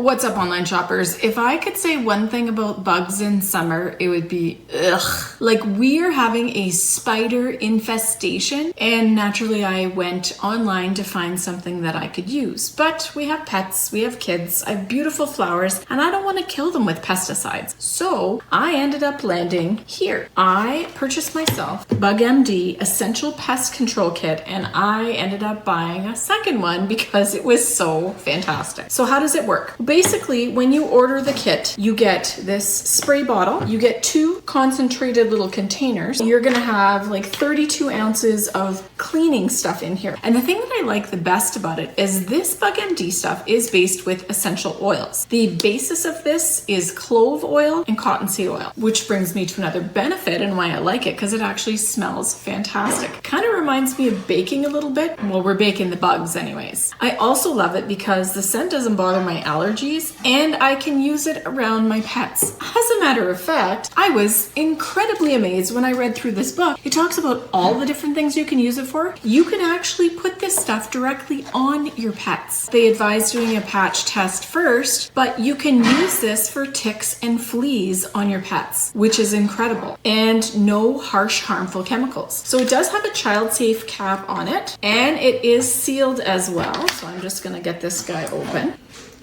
What's up, online shoppers? If I could say one thing about bugs in summer, it would be ugh. Like, we are having a spider infestation, and naturally I went online to find something that I could use. But we have pets, we have kids, I have beautiful flowers, and I don't want to kill them with pesticides. So I ended up landing here. I purchased myself BugMD Essential Pest Control Kit, and I ended up buying a second one because it was so fantastic. So how does it work? Basically, when you order the kit, you get this spray bottle, you get 2 concentrated little containers. You're gonna have like 32 ounces of cleaning stuff in here. And the thing that I like the best about it is this BugMD stuff is based with essential oils. The basis of this is clove oil and cottonseed oil, which brings me to another benefit and why I like it, because it actually smells fantastic. Kind of reminds me of baking a little bit. Well, we're baking the bugs anyways. I also love it because the scent doesn't bother my allergies, and I can use it around my pets. As a matter of fact, I was incredibly amazed when I read through this book. It talks about all the different things you can use it for. You can actually put this stuff directly on your pets. They advise doing a patch test first, but you can use this for ticks and fleas on your pets, which is incredible, and no harsh, harmful chemicals. So it does have a child-safe cap on it, and it is sealed as well. So I'm just gonna get this guy open.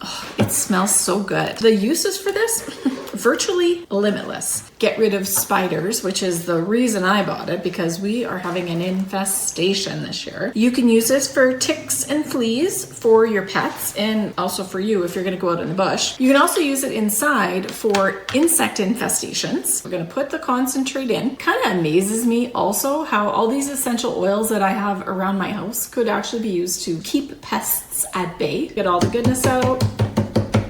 Oh, it smells so good. The uses for this, virtually limitless. Get rid of spiders, which is the reason I bought it, because we are having an infestation this year. You can use this for ticks and fleas for your pets, and also for you if you're gonna go out in the bush. You can also use it inside for insect infestations. We're gonna put the concentrate in. Kind of amazes me also how all these essential oils that I have around my house could actually be used to keep pests at bay. Get all the goodness out.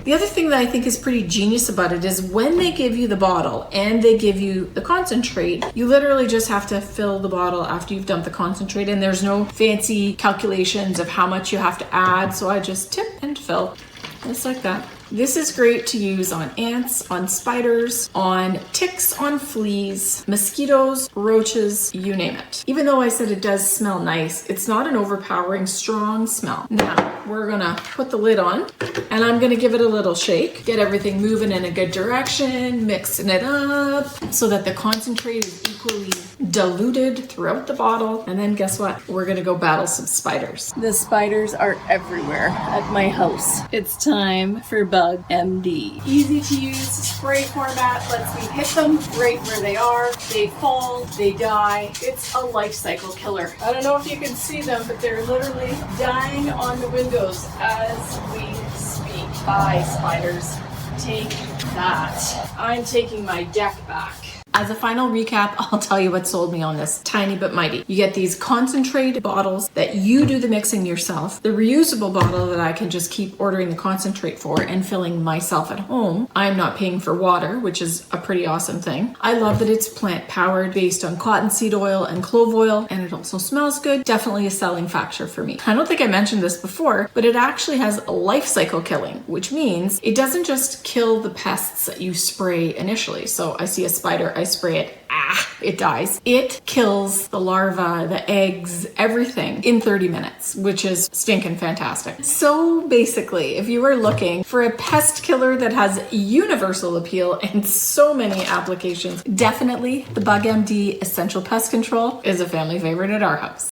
The other thing that I think is pretty genius about it is when they give you the bottle and they give you the concentrate, you literally just have to fill the bottle after you've dumped the concentrate, and there's no fancy calculations of how much you have to add. So I just tip and fill, just like that. This is great to use on ants, on spiders, on ticks, on fleas, mosquitoes, roaches, you name it. Even though I said it does smell nice, it's not an overpowering, strong smell. Now, we're gonna put the lid on, and I'm gonna give it a little shake, get everything moving in a good direction, mixing it up so that the concentrate is equally diluted throughout the bottle. And then guess what? We're gonna go battle some spiders. The spiders are everywhere at my house. It's time for BugMD. Easy to use spray format lets me hit them right where they are. They fall, they die. It's a life cycle killer. I don't know if you can see them, but they're literally dying on the windows as we speak. Bye, spiders. Take that. I'm taking my deck back. As a final recap, I'll tell you what sold me on this tiny but mighty. You get these concentrate bottles that you do the mixing yourself, the reusable bottle that I can just keep ordering the concentrate for and filling myself at home. I'm not paying for water, which is a pretty awesome thing. I love that it's plant powered, based on cottonseed oil and clove oil, and it also smells good. Definitely a selling factor for me. I don't think I mentioned this before, but it actually has a life cycle killing, which means it doesn't just kill the pests that you spray initially. So I see a spider, I spray it, it dies. It kills the larvae, the eggs, everything in 30 minutes, which is stinking fantastic. So basically, if you are looking for a pest killer that has universal appeal and so many applications, definitely the BugMD Essential Pest Control is a family favorite at our house.